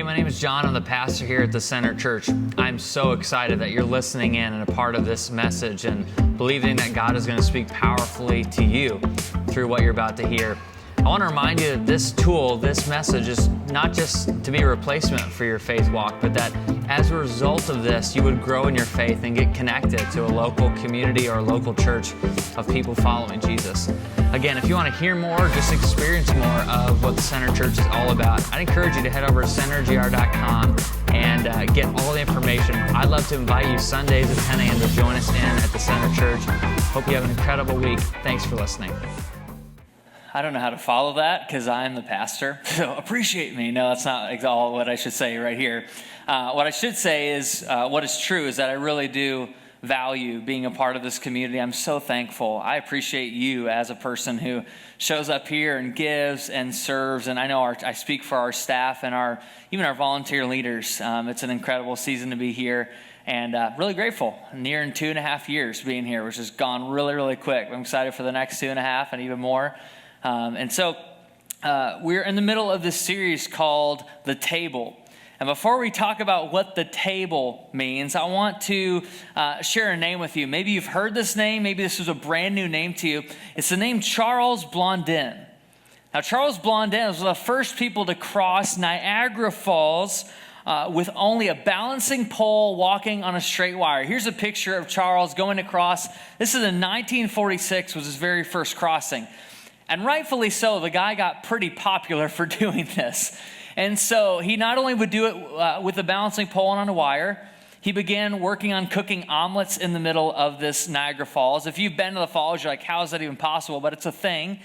my name is John. I'm the pastor here at the Center Church. I'm so excited that you're listening in and a part of this message and believing that God is going to speak powerfully to you through what you're about to hear. I want to remind you that this tool, this message, is not just to be a replacement for your faith walk, but that as a result of this, you would grow in your faith and get connected to a local community or a local church of people following Jesus. Again, if you want to hear more, just experience more of what the Center Church is all about, I'd encourage you to head over to centergr.com and get all the information. I'd love to invite you Sundays at 10 a.m. to join us in at the Center Church. Hope you have an incredible week. Thanks for listening. I don't know how to follow that because I'm the pastor, so appreciate me. No, that's not all what I should say right here. What I should say is what is true is that I really do value being a part of this community. I'm so thankful. I appreciate you as a person who shows up here and gives and serves. And I know I speak for our staff and even our volunteer leaders. It's an incredible season to be here. And really grateful, nearing 2.5 years being here, which has gone really, really quick. I'm excited for the next 2.5 and even more. And so we're in the middle of this series called The Table. And before we talk about what the table means, I want to share a name with you. Maybe you've heard this name. Maybe this is a brand new name to you. It's the name Charles Blondin. Now, Charles Blondin was one of the first people to cross Niagara Falls with only a balancing pole walking on a straight wire. Here's a picture of Charles going across. This is in 1946, was his very first crossing. And rightfully so, the guy got pretty popular for doing this. And so he not only would do it with a balancing pole and on a wire, he began working on cooking omelets in the middle of this Niagara Falls. If you've been to the falls, you're like, how is that even possible? But it's a thing.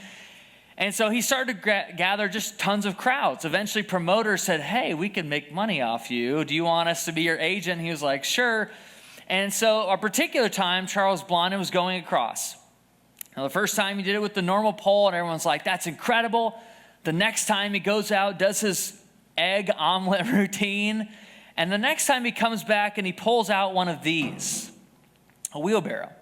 And so he started to gather just tons of crowds. Eventually, promoters said, hey, we can make money off you. Do you want us to be your agent? And he was like, sure. And so a particular time, Charles Blondin was going across. Now, the first time he did it with the normal pole, and everyone's like, that's incredible. The next time he goes out, does his egg omelet routine. And the next time he comes back and he pulls out one of these, a wheelbarrow.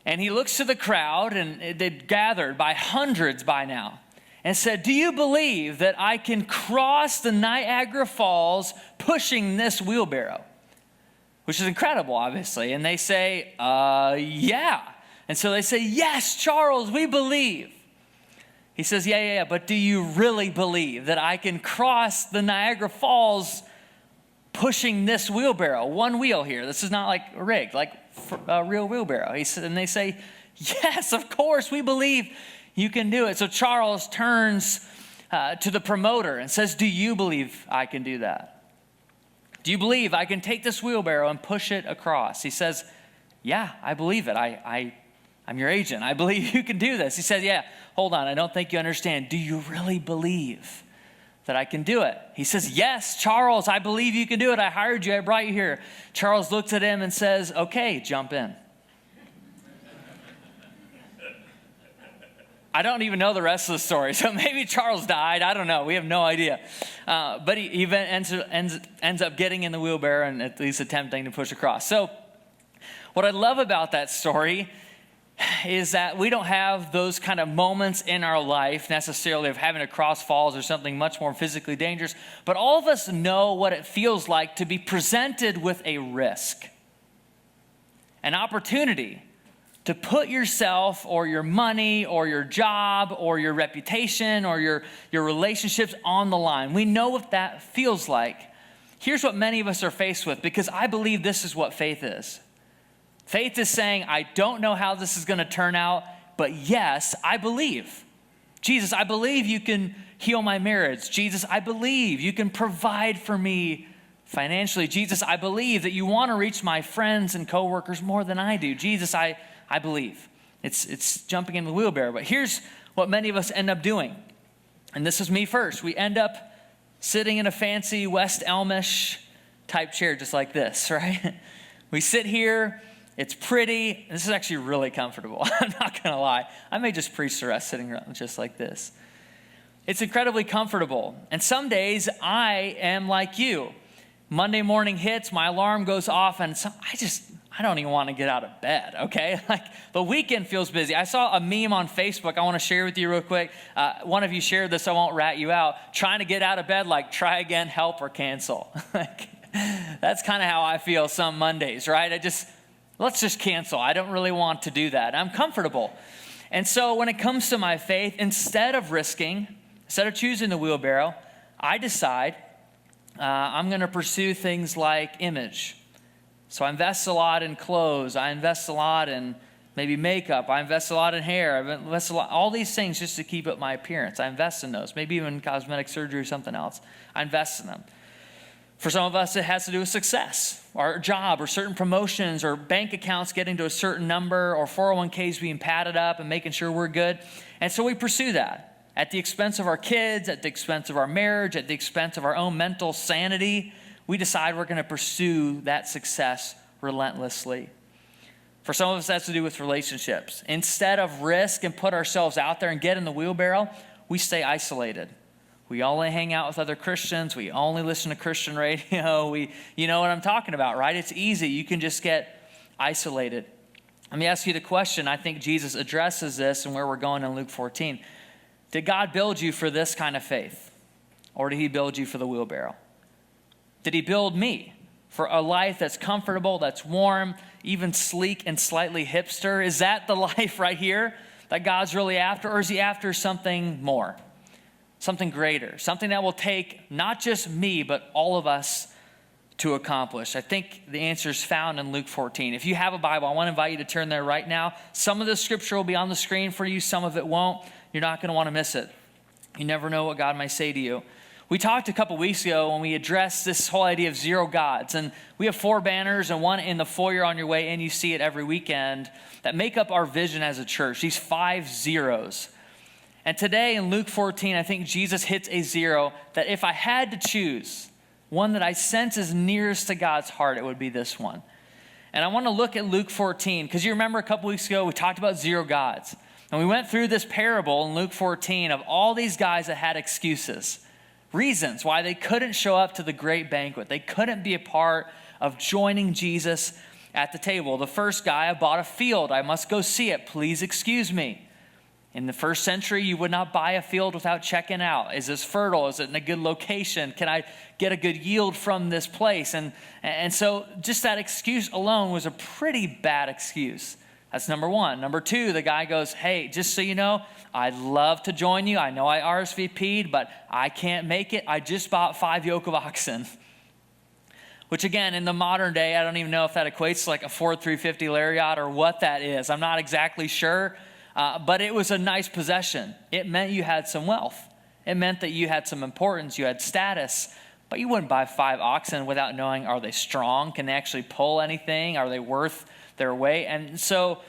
And he looks to the crowd, and they'd gathered by hundreds by now, and said, do you believe that I can cross the Niagara Falls pushing this wheelbarrow? Which is incredible, obviously. And they say, yeah. And so they say, yes, Charles, we believe. He says, yeah, but do you really believe that I can cross the Niagara Falls pushing this wheelbarrow? One wheel here. This is not like rigged, like a real wheelbarrow. And they say, yes, of course, we believe you can do it. So Charles turns to the promoter and says, do you believe I can do that? Do you believe I can take this wheelbarrow and push it across? He says, yeah, I believe it. I'm your agent. I believe you can do this. He says, yeah, hold on. I don't think you understand. Do you really believe that I can do it? He says, yes, Charles, I believe you can do it. I hired you. I brought you here. Charles looks at him and says, okay, jump in. I don't even know the rest of the story. So maybe Charles died. I don't know. We have no idea. But he ends up getting in the wheelbarrow and at least attempting to push across. So what I love about that story is that we don't have those kind of moments in our life necessarily of having to cross falls or something much more physically dangerous, but all of us know what it feels like to be presented with a risk, an opportunity to put yourself or your money or your job or your reputation or your relationships on the line. We know what that feels like. Here's what many of us are faced with, because I believe this is what faith is. Faith is saying, I don't know how this is going to turn out, but yes, I believe. Jesus, I believe you can heal my marriage. Jesus, I believe you can provide for me financially. Jesus, I believe that you want to reach my friends and coworkers more than I do. Jesus, I believe. It's jumping in the wheelbarrow. But here's what many of us end up doing. And this is me first. We end up sitting in a fancy West Elmish type chair just like this, right? We sit here. It's pretty. This is actually really comfortable. I'm not going to lie. I may just preach the rest sitting around just like this. It's incredibly comfortable. And some days I am like you. Monday morning hits, my alarm goes off, and I don't even want to get out of bed, okay? Like, the weekend feels busy. I saw a meme on Facebook I want to share with you real quick. One of you shared this, I won't rat you out. Trying to get out of bed, like, try again, help, or cancel. Like, that's kind of how I feel some Mondays, right? Let's just cancel. I don't really want to do that. I'm comfortable. And so when it comes to my faith, instead of choosing the wheelbarrow, I decide I'm going to pursue things like image. So I invest a lot in clothes. I invest a lot in maybe makeup. I invest a lot in hair. I invest a lot, all these things just to keep up my appearance. I invest in those. Maybe even cosmetic surgery or something else. I invest in them. For some of us, it has to do with success, our job, or certain promotions, or bank accounts getting to a certain number, or 401ks being padded up and making sure we're good. And so we pursue that at the expense of our kids, at the expense of our marriage, at the expense of our own mental sanity. We decide we're going to pursue that success relentlessly. For some of us, that's to do with relationships. Instead of risk and put ourselves out there and get in the wheelbarrow, we stay isolated. We only hang out with other Christians. We only listen to Christian radio. You know what I'm talking about, right? It's easy. You can just get isolated. Let me ask you the question. I think Jesus addresses this and where we're going in Luke 14. Did God build you for this kind of faith? Or did he build you for the wheelbarrow? Did he build me for a life that's comfortable, that's warm, even sleek and slightly hipster? Is that the life right here that God's really after? Or is he after something more? Something greater, something that will take not just me, but all of us to accomplish? I think the answer is found in Luke 14. If you have a Bible, I want to invite you to turn there right now. Some of the scripture will be on the screen for you. Some of it won't. You're not going to want to miss it. You never know what God might say to you. We talked a couple weeks ago when we addressed this whole idea of 0 gods. And we have 4 banners and one in the foyer on your way in. You see it every weekend that make up our vision as a church. These 5 zeros. And today in Luke 14, I think Jesus hits a 0 that if I had to choose one that I sense is nearest to God's heart, it would be this one. And I want to look at Luke 14 because you remember a couple weeks ago we talked about 0 gods. And we went through this parable in Luke 14 of all these guys that had excuses, reasons why they couldn't show up to the great banquet. They couldn't be a part of joining Jesus at the table. The first guy, I bought a field. I must go see it. Please excuse me. In the first century, you would not buy a field without checking out. Is this fertile? Is it in a good location? Can I get a good yield from this place? And so just that excuse alone was a pretty bad excuse. That's number one. Number two, the guy goes, hey, just so you know, I'd love to join you. I know I RSVP'd, but I can't make it. I just bought 5 yoke of oxen. Which again, in the modern day, I don't even know if that equates to like a Ford 350 Lariat or what that is. I'm not exactly sure. But it was a nice possession. It meant you had some wealth. It meant that you had some importance, you had status. But you wouldn't buy 5 oxen without knowing, are they strong? Can they actually pull anything? Are they worth their weight? And so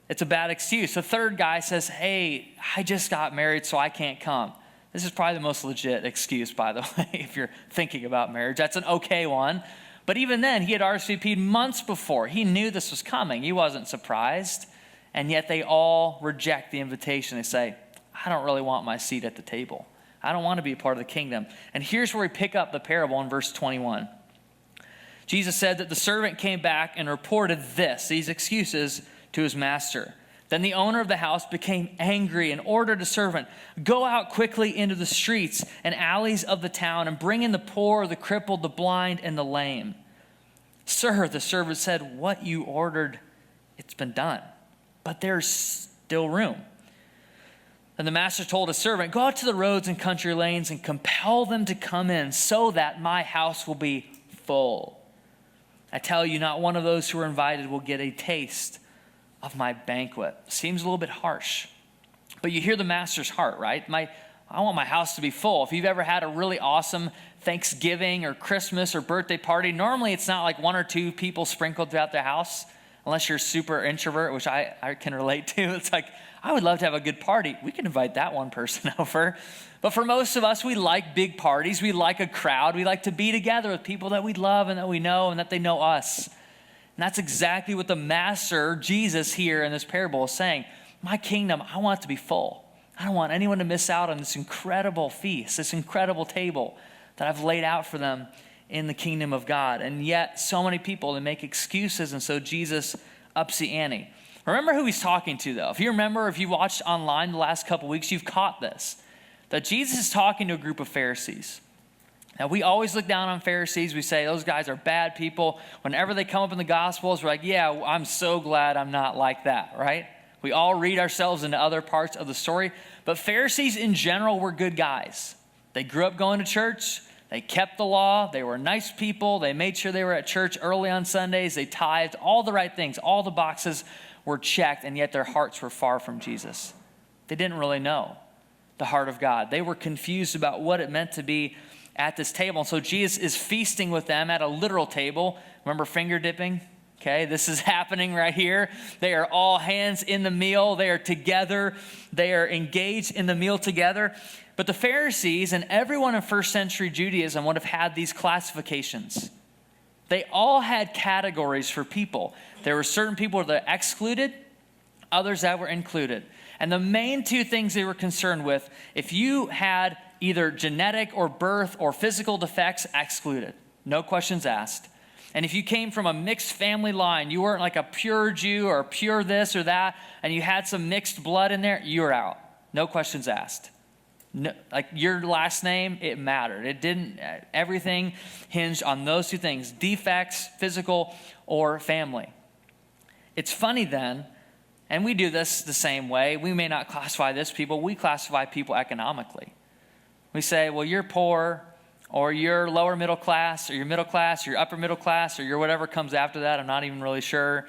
it's a bad excuse. The third guy says, hey, I just got married, so I can't come. This is probably the most legit excuse, by the way, if you're thinking about marriage. That's an okay one. But even then, he had RSVP'd months before. He knew this was coming. He wasn't surprised. And yet they all reject the invitation. They say, I don't really want my seat at the table. I don't want to be a part of the kingdom. And here's where we pick up the parable in verse 21. Jesus said that the servant came back and reported these excuses to his master. Then the owner of the house became angry and ordered the servant, go out quickly into the streets and alleys of the town and bring in the poor, the crippled, the blind, and the lame. Sir, the servant said, what you ordered, it's been done. But there's still room. And the master told his servant, go out to the roads and country lanes and compel them to come in so that my house will be full. I tell you, not one of those who are invited will get a taste of my banquet. Seems a little bit harsh. But you hear the master's heart, right? I want my house to be full. If you've ever had a really awesome Thanksgiving or Christmas or birthday party, normally it's not like 1 or 2 people sprinkled throughout the house. Unless you're super introvert, which I can relate to. It's like, I would love to have a good party. We can invite that one person over. But for most of us, we like big parties. We like a crowd. We like to be together with people that we love and that we know and that they know us. And that's exactly what the master, Jesus here in this parable is saying. My kingdom, I want it to be full. I don't want anyone to miss out on this incredible feast, this incredible table that I've laid out for them in the kingdom of God. And yet so many people, they make excuses, and so Jesus ups the ante. Remember who he's talking to, though. If you remember, if you watched online the last couple weeks, you've caught this, that Jesus is talking to a group of Pharisees. Now, we always look down on Pharisees. We say those guys are bad people. Whenever they come up in the Gospels, we're like, yeah, I'm so glad I'm not like that, right? We all read ourselves into other parts of the story. But Pharisees in general were good guys. They grew up going to church. They kept the law. They were nice people. They made sure they were at church early on Sundays. They tithed, all the right things. All the boxes were checked, and yet their hearts were far from Jesus. They didn't really know the heart of God. They were confused about what it meant to be at this table. And so Jesus is feasting with them at a literal table. Remember finger dipping? Okay, this is happening right here. They are all hands in the meal. They are together. They are engaged in the meal together. But the Pharisees and everyone in first century Judaism would have had these classifications. They all had categories for people. There were certain people that were excluded, others that were included. And the main two things they were concerned with, if you had either genetic or birth or physical defects, excluded. No questions asked. And if you came from a mixed family line, you weren't like a pure Jew or pure this or that, and you had some mixed blood in there, you were out. No questions asked. No, like your last name, it mattered. It didn't, everything hinged on those two things, defects, physical or family. It's funny then, and we do this the same way. We may not classify this people, we classify people economically. We say, well, you're poor, or you're lower middle class, or you're middle class, or you're upper middle class, or you're whatever comes after that. I'm not even really sure.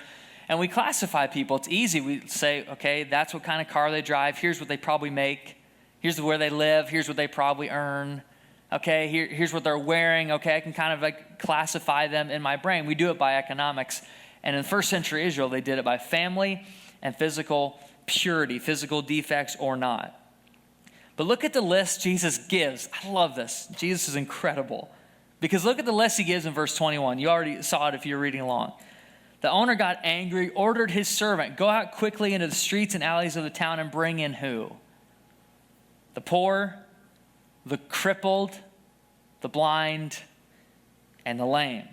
And we classify people. It's easy. We say, okay, that's what kind of car they drive. Here's what they probably make. Here's where they live. Here's what they probably earn. Okay, here's what they're wearing. Okay, I can kind of like classify them in my brain. We do it by economics. And in first century Israel, they did it by family and physical purity, physical defects or not. But look at the list Jesus gives. I love this. Jesus is incredible. Because look at the list he gives in verse 21. You already saw it if you're reading along. The owner got angry, ordered his servant, go out quickly into the streets and alleys of the town and bring in who? The poor, the crippled, the blind, and the lame.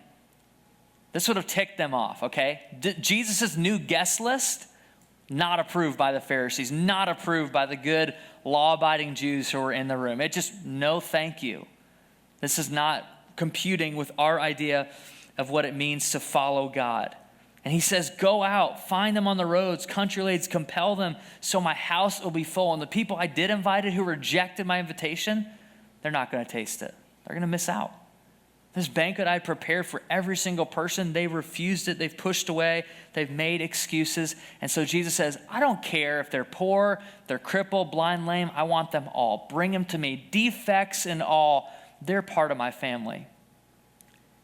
This would have ticked them off, okay? Jesus' new guest list, not approved by the Pharisees, not approved by the good law-abiding Jews who were in the room. It just, no thank you. This is not computing with our idea of what it means to follow God. And he says, go out, find them on the roads, country lanes, compel them so my house will be full. And the people I did invite who rejected my invitation, they're not going to taste it. They're going to miss out. This banquet I prepared for every single person, they refused it. They've pushed away. They've made excuses. And so Jesus says, I don't care if they're poor, they're crippled, blind, lame. I want them all. Bring them to me. Defects and all, they're part of my family.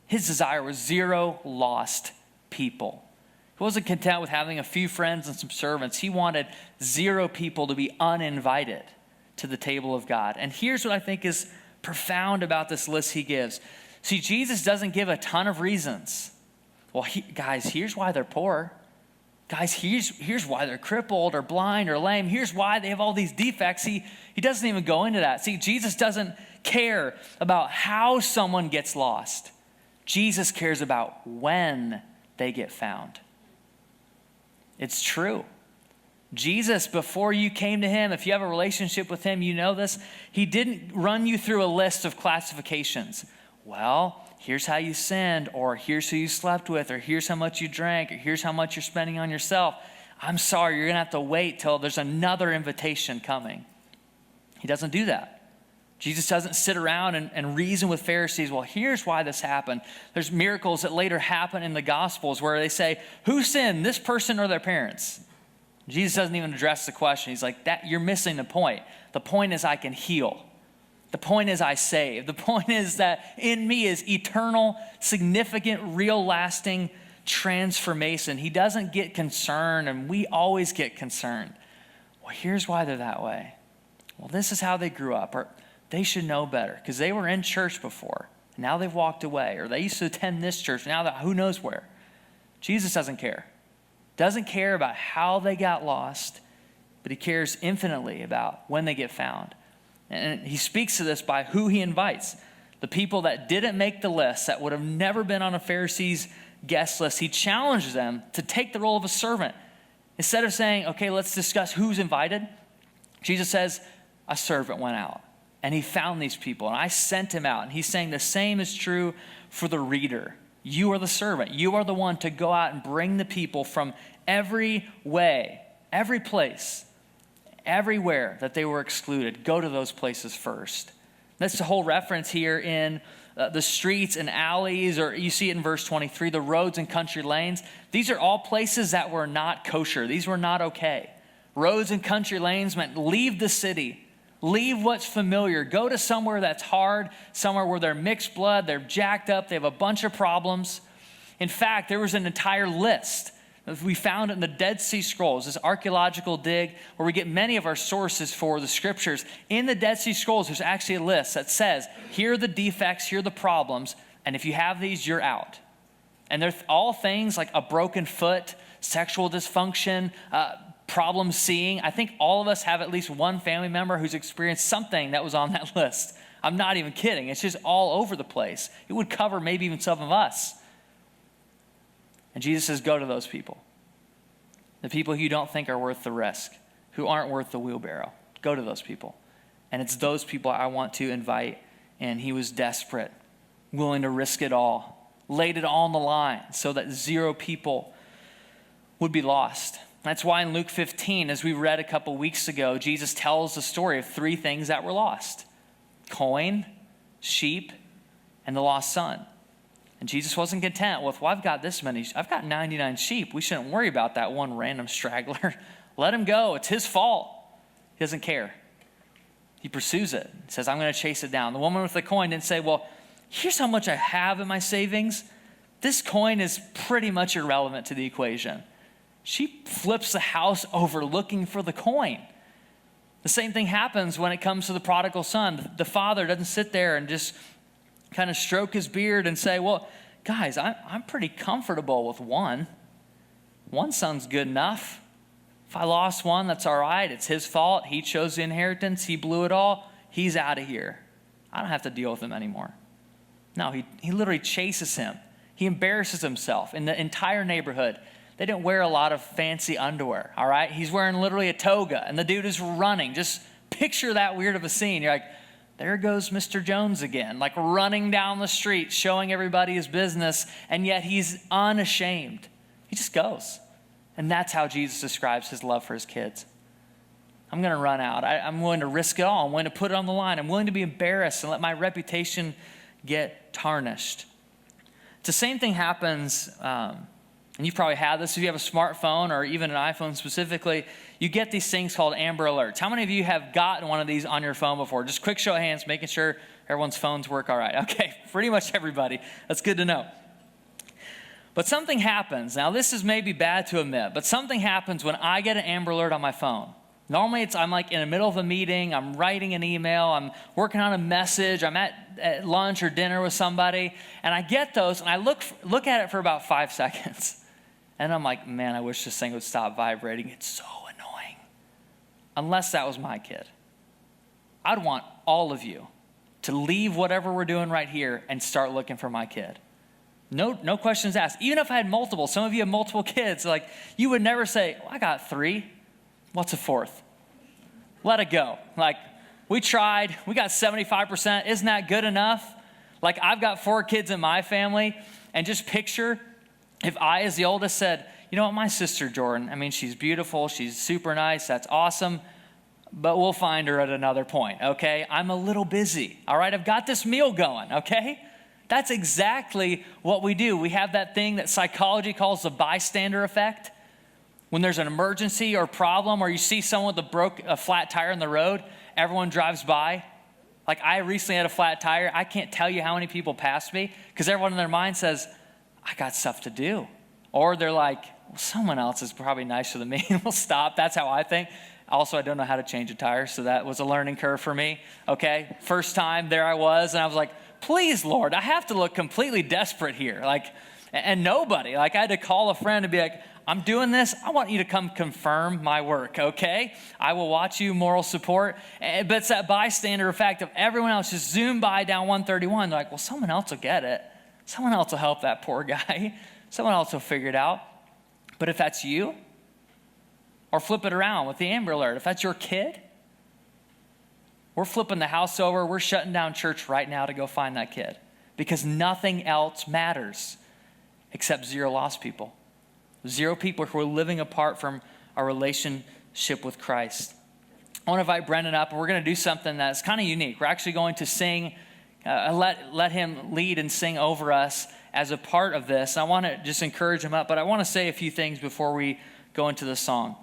His desire was 0 lost people. He wasn't content with having a few friends and some servants. He wanted 0 people to be uninvited to the table of God. And here's what I think is profound about this list he gives. See, Jesus doesn't give a ton of reasons. Well, guys, here's why they're poor. Guys, here's why they're crippled or blind or lame. Here's why they have all these defects. He doesn't even go into that. See, Jesus doesn't care about how someone gets lost. Jesus cares about when they get found. It's true. Jesus, before you came to him, if you have a relationship with him, you know this. He didn't run you through a list of classifications. Well, here's how you sinned, or here's who you slept with, or here's how much you drank, or here's how much you're spending on yourself. I'm sorry, you're going to have to wait till there's another invitation coming. He doesn't do that. Jesus doesn't sit around and reason with Pharisees. Well, here's why this happened. There's miracles that later happen in the Gospels where they say, who sinned, this person or their parents? Jesus doesn't even address the question. He's like, that you're missing the point. The point is I can heal. The point is I save. The point is that in me is eternal, significant, real, lasting transformation. He doesn't get concerned, and we always get concerned. Well, here's why they're that way. Well, this is how they grew up, or they should know better because they were in church before. Now they've walked away, or they used to attend this church. Now who knows where. Jesus doesn't care. Doesn't care about how they got lost, but he cares infinitely about when they get found. And he speaks to this by who he invites. the people that didn't make the list, that would have never been on a Pharisee's guest list, he challenges them to take the role of a servant. Instead of saying, okay, let's discuss who's invited, Jesus says, a servant went out and he found these people and I sent him out. And he's saying the same is true for the reader. You are the servant. You are the one to go out and bring the people from every way, every place, everywhere that they were excluded. Go to those places first. That's the whole reference here in the streets and alleys, or you see it in verse 23, the roads and country lanes. These are all places that were not kosher. These were not okay. Roads and country lanes meant leave the city. Leave what's familiar. Go to somewhere that's hard, somewhere where they're mixed blood, they're jacked up, they have a bunch of problems. In fact, there was an entire list. We found it in the Dead Sea Scrolls, this archaeological dig where we get many of our sources for the scriptures. In the Dead Sea Scrolls, there's actually a list that says, here are the defects, here are the problems, and if you have these, you're out. And they're all things like a broken foot, sexual dysfunction, problem seeing. I think all of us have at least one family member who's experienced something that was on that list. I'm not even kidding. It's just all over the place. It would cover maybe even some of us. And Jesus says, go to those people. The people who you don't think are worth the risk, who aren't worth the wheelbarrow. Go to those people. And it's those people I want to invite. And he was desperate, willing to risk it all, laid it all on the line so that 0 people would be lost. That's why in Luke 15, as we read a couple weeks ago, Jesus tells the story of 3 things that were lost: coin, sheep, and the lost son. And Jesus wasn't content with, well, I've got this many. I've got 99 sheep. We shouldn't worry about that one random straggler. Let him go. It's his fault. He doesn't care. He pursues it. He says, I'm going to chase it down. The woman with the coin didn't say, well, here's how much I have in my savings. This coin is pretty much irrelevant to the equation. She flips the house over looking for the coin. The same thing happens when it comes to the prodigal son. The father doesn't sit there and just kind of stroke his beard and say, well, guys, I'm pretty comfortable with one. One son's good enough. If I lost one, that's all right. It's his fault. He chose the inheritance. He blew it all. He's out of here. I don't have to deal with him anymore. No, he literally chases him. He embarrasses himself in the entire neighborhood. They didn't wear a lot of fancy underwear, all right? He's wearing literally a toga, and the dude is running. Just picture that weird of a scene. You're like, there goes Mr. Jones again, like running down the street, showing everybody his business, and yet he's unashamed. He just goes. And that's how Jesus describes his love for his kids. I'm going to run out. I'm willing to risk it all. I'm willing to put it on the line. I'm willing to be embarrassed and let my reputation get tarnished. It's the same thing happens, and you've probably had this if you have a smartphone or even an iPhone specifically. You get these things called Amber Alerts. How many of you have gotten one of these on your phone before? Just quick show of hands, making sure everyone's phones work all right. Okay, pretty much everybody. That's good to know. But something happens. Now, this is maybe bad to admit, but something happens when I get an Amber Alert on my phone. Normally, I'm like in the middle of a meeting, I'm writing an email, I'm working on a message, I'm at lunch or dinner with somebody, and I get those, and I look at it for about 5 seconds. And I'm like, man, I wish this thing would stop vibrating. It's so annoying. Unless that was my kid. I'd want all of you to leave whatever we're doing right here and start looking for my kid. No questions asked. Even if I had multiple, some of you have multiple kids, like you would never say, well, I got 3. What's a 4th? Let it go. Like, we tried. We got 75%. Isn't that good enough? Like, I've got 4 kids in my family, and just picture if I, as the oldest, said, you know what, my sister Jordan, I mean, she's beautiful, she's super nice, that's awesome, but we'll find her at another point, okay? I'm a little busy, all right? I've got this meal going, okay? That's exactly what we do. We have that thing that psychology calls the bystander effect. When there's an emergency or problem, or you see someone with a flat tire on the road, everyone drives by. Like, I recently had a flat tire. I can't tell you how many people passed me because everyone in their mind says, I got stuff to do. Or they're like, well, someone else is probably nicer than me and we'll stop. That's how I think. Also, I don't know how to change a tire, so that was a learning curve for me, okay? First time, there I was, and I was like, please, Lord, I have to look completely desperate here. Like, and nobody. Like, I had to call a friend and be like, I'm doing this. I want you to come confirm my work, okay? I will watch you, moral support. But it's that bystander effect of everyone else just zoom by down 131. They're like, well, someone else will get it. Someone else will help that poor guy. Someone else will figure it out. But if that's you, or flip it around with the Amber Alert, if that's your kid, we're flipping the house over. We're shutting down church right now to go find that kid because nothing else matters except 0 lost people. 0 people who are living apart from our relationship with Christ. I want to invite Brendan up, and we're going to do something that's kind of unique. We're actually going to sing, let him lead and sing over us as a part of this. I want to just encourage him up, but I want to say a few things before we go into the song.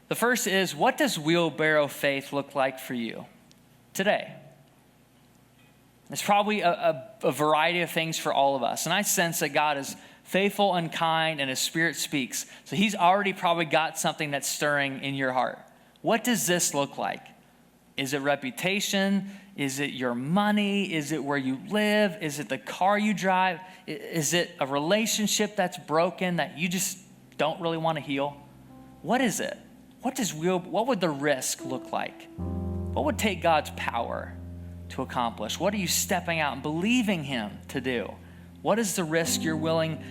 The first is, what does wheelbarrow faith look like for you today? It's probably a variety of things for all of us, and I sense that God is faithful and kind, and his Spirit speaks. So he's already probably got something that's stirring in your heart. What does this look like? Is it reputation? Is it your money? Is it where you live? Is it the car you drive? Is it a relationship that's broken that you just don't really want to heal? What is it? What would the risk look like? What would take God's power to accomplish? What are you stepping out and believing him to do? What is the risk you're willing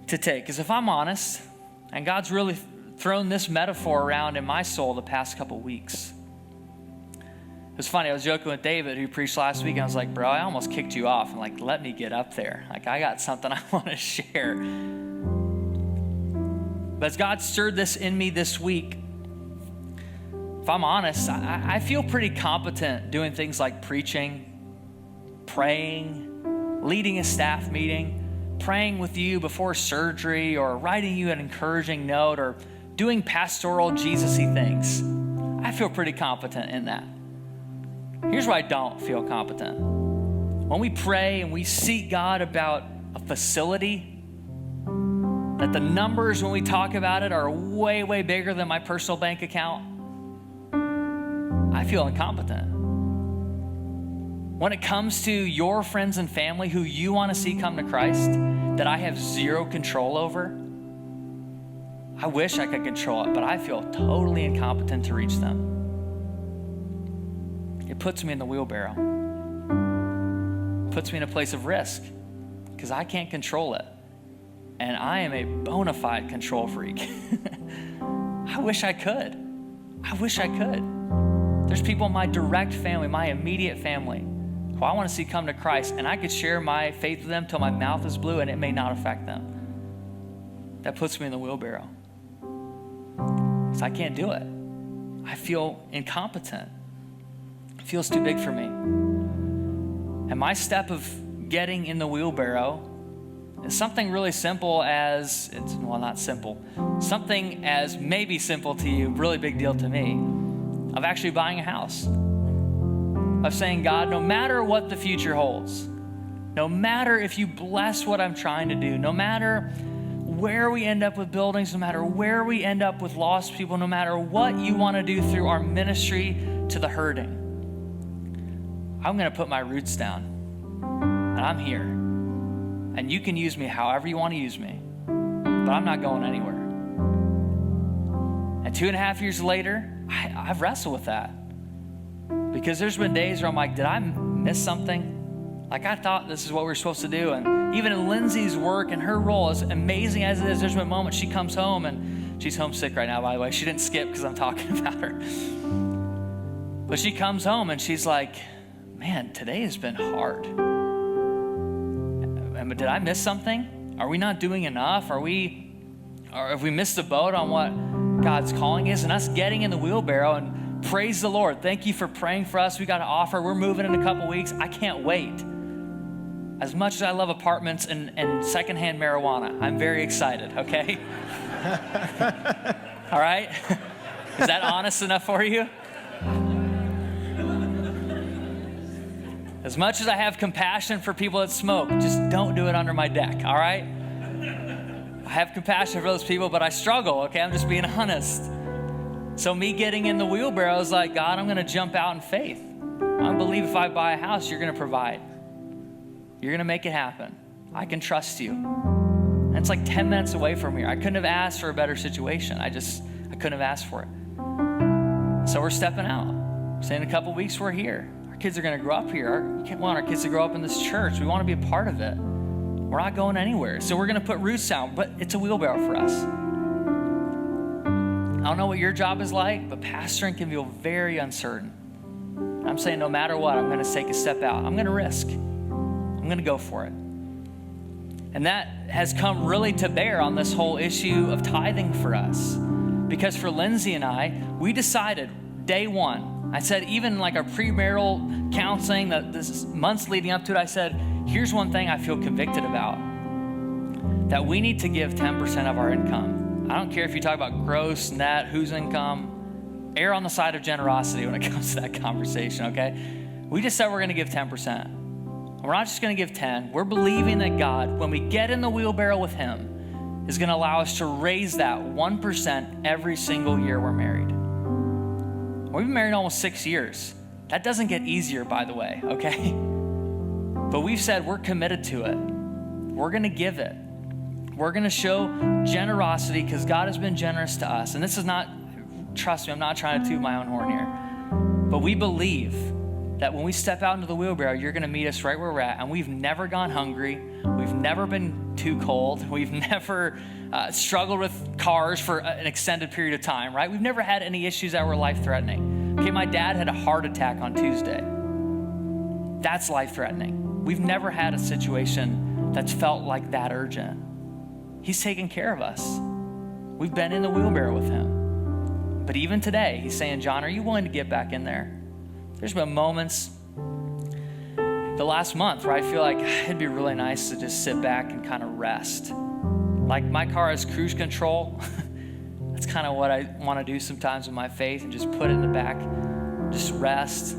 to take? Because if I'm honest, and God's really thrown this metaphor around in my soul the past couple weeks. It was funny, I was joking with David who preached last week, and I was like, bro, I almost kicked you off. And like, let me get up there. Like, I got something I want to share. But as God stirred this in me this week, if I'm honest, I feel pretty competent doing things like preaching, praying, leading a staff meeting, praying with you before surgery, or writing you an encouraging note, or doing pastoral Jesus-y things. I feel pretty competent in that. Here's where I don't feel competent. When we pray and we seek God about a facility, that the numbers when we talk about it are way, way bigger than my personal bank account, I feel incompetent. When it comes to your friends and family who you want to see come to Christ, that I have 0 control over, I wish I could control it, but I feel totally incompetent to reach them. It puts me in the wheelbarrow. It puts me in a place of risk because I can't control it. And I am a bona fide control freak. I wish I could. There's people in my direct family, my immediate family, who I want to see come to Christ, and I could share my faith with them till my mouth is blue and it may not affect them. That puts me in the wheelbarrow. So I can't do it. I feel incompetent. It feels too big for me. And my step of getting in the wheelbarrow is something really simple as, not simple, something as maybe simple to you, really big deal to me, of actually buying a house. Of saying, God, no matter what the future holds, no matter if you bless what I'm trying to do, no matter where we end up with buildings, no matter where we end up with lost people, no matter what you want to do through our ministry to the hurting, I'm going to put my roots down, and I'm here. And you can use me however you want to use me, but I'm not going anywhere. And 2.5 years later, I've wrestled with that. Because there's been days where I'm like, did I miss something? Like, I thought this is what we were supposed to do. And even in Lindsay's work and her role, as amazing as it is, there's been moments she comes home, and she's homesick right now, by the way. She didn't skip because I'm talking about her. But she comes home and she's like, man, today has been hard. Did I miss something? Are we not doing enough? Or have we missed the boat on what God's calling is? And us getting in the wheelbarrow, and praise the Lord. Thank you for praying for us. We got an offer. We're moving in a couple weeks. I can't wait. As much as I love apartments and secondhand marijuana, I'm very excited, okay? All right? Is that honest enough for you? As much as I have compassion for people that smoke, just don't do it under my deck, all right? I have compassion for those people, but I struggle, okay? I'm just being honest. So me getting in the wheelbarrow is like, God, I'm going to jump out in faith. I believe if I buy a house, you're going to provide. You're going to make it happen. I can trust you. And it's like 10 minutes away from here. I couldn't have asked for a better situation. I couldn't have asked for it. So we're stepping out. So in a couple weeks, we're here. Our kids are going to grow up here. We want our kids to grow up in this church. We want to be a part of it. We're not going anywhere. So we're going to put roots down, but it's a wheelbarrow for us. I don't know what your job is like, but pastoring can feel very uncertain. I'm saying no matter what, I'm going to take a step out. I'm going to risk. I'm going to go for it. And that has come really to bear on this whole issue of tithing for us. Because for Lindsay and I, we decided day one, I said, even like our premarital counseling, this months leading up to it, I said, here's one thing I feel convicted about, that we need to give 10% of our income. I don't care if you talk about gross, net, whose income, err on the side of generosity when it comes to that conversation, okay? We just said we're going to give 10%. We're not just going to give 10. We're believing that God, when we get in the wheelbarrow with him, is going to allow us to raise that 1% every single year we're married. We've been married almost 6 years. That doesn't get easier, by the way, okay? But we've said we're committed to it. We're going to give it. We're going to show generosity because God has been generous to us. And this is not, trust me, I'm not trying to toot my own horn here. But we believe that when we step out into the wheelbarrow, you're going to meet us right where we're at. And we've never gone hungry. We've never been too cold. We've never struggled with cars for an extended period of time, right? We've never had any issues that were life-threatening. Okay, my dad had a heart attack on Tuesday. That's life-threatening. We've never had a situation that's felt like that urgent. He's taken care of us. We've been in the wheelbarrow with him. But even today, he's saying, John, are you willing to get back in there? There's been moments the last month where I feel like it'd be really nice to just sit back and kind of rest. Like my car has cruise control. That's kind of what I want to do sometimes with my faith, and just put it in the back, just rest,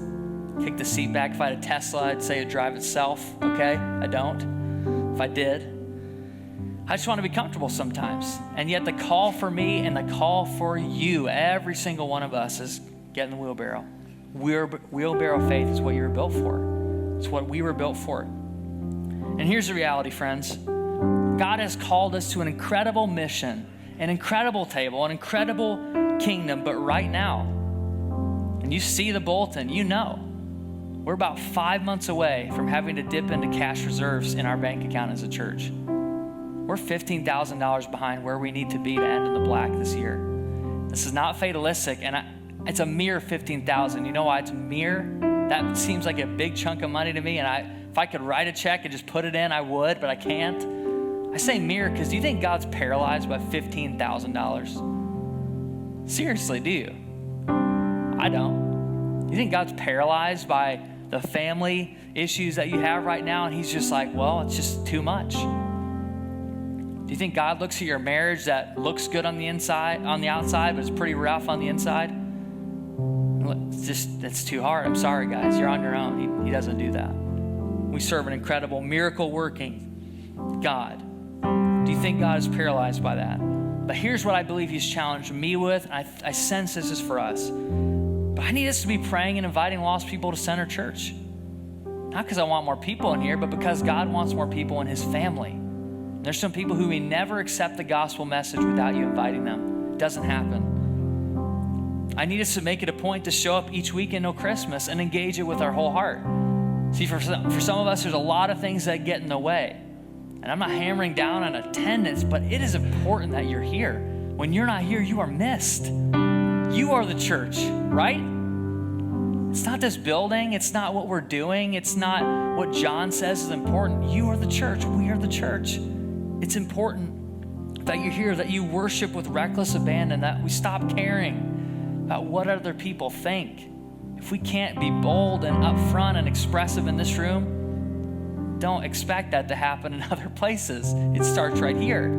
kick the seat back. If I had a Tesla, I'd say it'd drive itself, okay? I don't. If I did, I just want to be comfortable sometimes. And yet the call for me and the call for you, every single one of us, is get in the wheelbarrow. Wheelbarrow faith is what you were built for. It's what we were built for. And here's the reality, friends. God has called us to an incredible mission, an incredible table, an incredible kingdom. But right now, and you see the bulletin, you know, we're about 5 months away from having to dip into cash reserves in our bank account as a church. We're $15,000 behind where we need to be to end in the black this year. This is not fatalistic, and it's a mere $15,000. You know why it's mere? That seems like a big chunk of money to me, and if I could write a check and just put it in, I would, but I can't. I say mere because do you think God's paralyzed by $15,000? Seriously, do you? I don't. You think God's paralyzed by the family issues that you have right now, and he's just like, well, it's just too much? Do you think God looks at your marriage that looks good on the outside, but it's pretty rough on the inside? It's too hard. I'm sorry, guys. You're on your own. He doesn't do that. We serve an incredible miracle-working God. Do you think God is paralyzed by that? But here's what I believe he's challenged me with. I sense this is for us. But I need us to be praying and inviting lost people to Center Church. Not because I want more people in here, but because God wants more people in his family. There's some people who may never accept the gospel message without you inviting them. It doesn't happen. I need us to make it a point to show up each weekend till Christmas and engage it with our whole heart. See, for some of us, there's a lot of things that get in the way. And I'm not hammering down on attendance, but it is important that you're here. When you're not here, you are missed. You are the church, right? It's not this building. It's not what we're doing. It's not what John says is important. You are the church. We are the church. It's important that you're here, that you worship with reckless abandon, that we stop caring about what other people think. If we can't be bold and upfront and expressive in this room, don't expect that to happen in other places. It starts right here.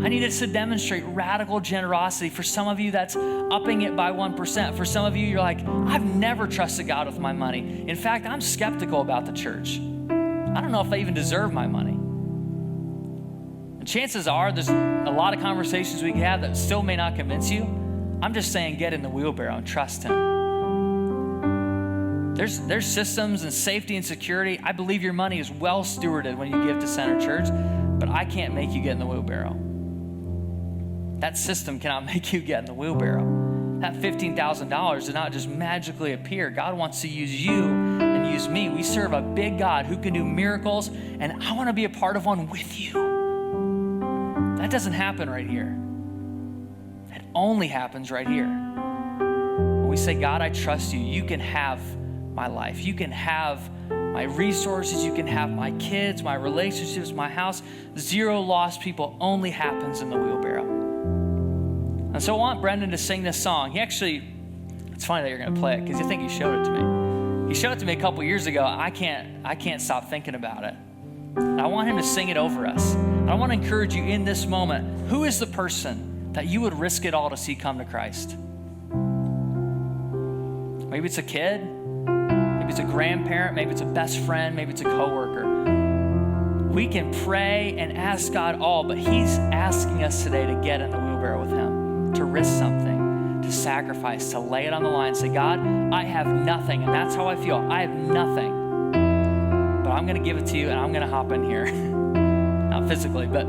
I need us to demonstrate radical generosity. For some of you, that's upping it by 1%. For some of you, you're like, I've never trusted God with my money. In fact, I'm skeptical about the church. I don't know if they even deserve my money. And chances are there's a lot of conversations we can have that still may not convince you. I'm just saying get in the wheelbarrow and trust him. There's systems and safety and security. I believe your money is well stewarded when you give to Center Church. but I can't make you get in the wheelbarrow. That system cannot make you get in the wheelbarrow. That $15,000 did not just magically appear. God wants to use you and use me. We serve a big God who can do miracles, and I want to be a part of one with you. That doesn't happen right here. It only happens right here. When we say, God, I trust you. You can have my life. You can have my resources. You can have my kids, my relationships, my house. Zero lost people only happens in the wheelbarrow. And so I want Brendan to sing this song. It's funny that you're going to play it because you think he showed it to me. He showed it to me a couple years ago. I can't stop thinking about it. And I want him to sing it over us. And I want to encourage you in this moment, who is the person that you would risk it all to see come to Christ? Maybe it's a kid. Maybe it's a grandparent. Maybe it's a best friend. Maybe it's a coworker. We can pray and ask God all, but he's asking us today to get in the wheelbarrow with him, to risk something, to sacrifice, to lay it on the line, say, God, I have nothing, and that's how I feel. I have nothing, but I'm going to give it to you, and I'm going to hop in here. Not physically, but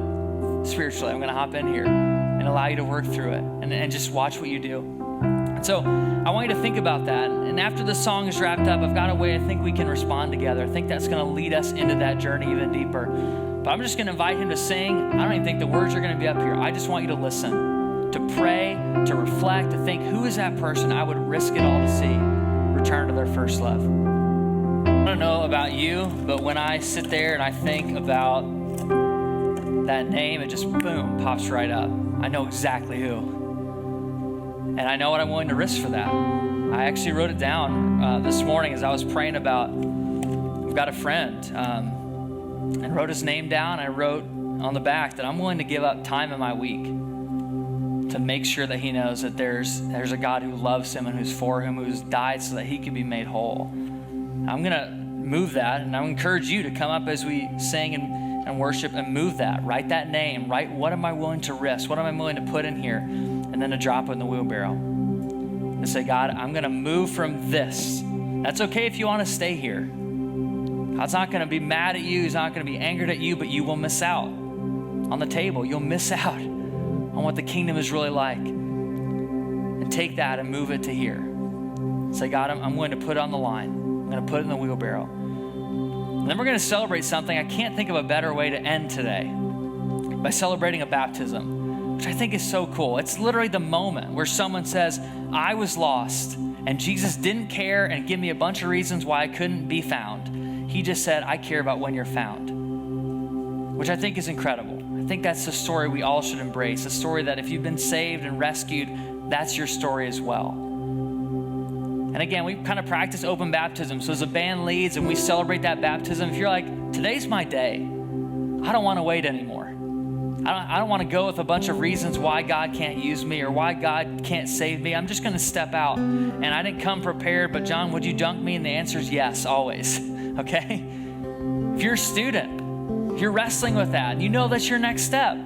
spiritually. I'm going to hop in here and allow you to work through it and just watch what you do. And so I want you to think about that. And after the song is wrapped up, I've got a way I think we can respond together. I think that's going to lead us into that journey even deeper. But I'm just going to invite him to sing. I don't even think the words are going to be up here. I just want you to listen, to pray, to reflect, to think, who is that person I would risk it all to see return to their first love? I don't know about you, but when I sit there and I think about that name, it just boom, pops right up. I know exactly who. And I know what I'm willing to risk for that. I actually wrote it down this morning as I was praying about, we've got a friend, and wrote his name down. I wrote on the back that I'm willing to give up time in my week to make sure that he knows that there's a God who loves him and who's for him, who's died so that he can be made whole. I'm going to move that, and I encourage you to come up as we sing and worship and move that. Write that name. Write, what am I willing to risk? What am I willing to put in here? And then to drop it in the wheelbarrow. And say, God, I'm going to move from this. That's okay if you want to stay here. God's not going to be mad at you. He's not going to be angered at you, but you will miss out on the table. You'll miss out on what the kingdom is really like. And take that and move it to here. Say, God, I'm willing to put it on the line. I'm going to put it in the wheelbarrow. And then we're going to celebrate something. I can't think of a better way to end today by celebrating a baptism, which I think is so cool. It's literally the moment where someone says, I was lost, and Jesus didn't care and give me a bunch of reasons why I couldn't be found. He just said, I care about when you're found, which I think is incredible. I think that's the story we all should embrace, a story that if you've been saved and rescued, that's your story as well. And again, we kind of practice open baptism. So as the band leads and we celebrate that baptism, if you're like, today's my day, I don't want to wait anymore. I don't want to go with a bunch of reasons why God can't use me or why God can't save me. I'm just going to step out. And I didn't come prepared, but John, would you dunk me? And the answer is yes, always. Okay? If you're a student, if you're wrestling with that, and you know that's your next step,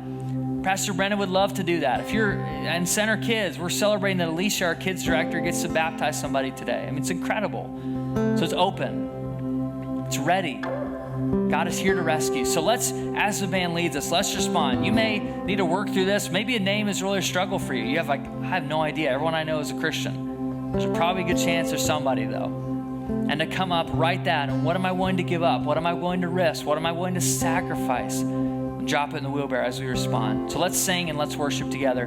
Pastor Brendan would love to do that. If you're in Center Kids, we're celebrating that Alicia, our kids director, gets to baptize somebody today. I mean, it's incredible. So it's open. It's ready. God is here to rescue. So let's, as the band leads us, let's respond. You may need to work through this. Maybe a name is really a struggle for you. You have like, I have no idea. Everyone I know is a Christian. There's probably a good chance there's somebody though. And to come up, write that. And what am I willing to give up? What am I willing to risk? What am I willing to sacrifice? Drop it in the wheelbarrow as we respond. So let's sing and let's worship together.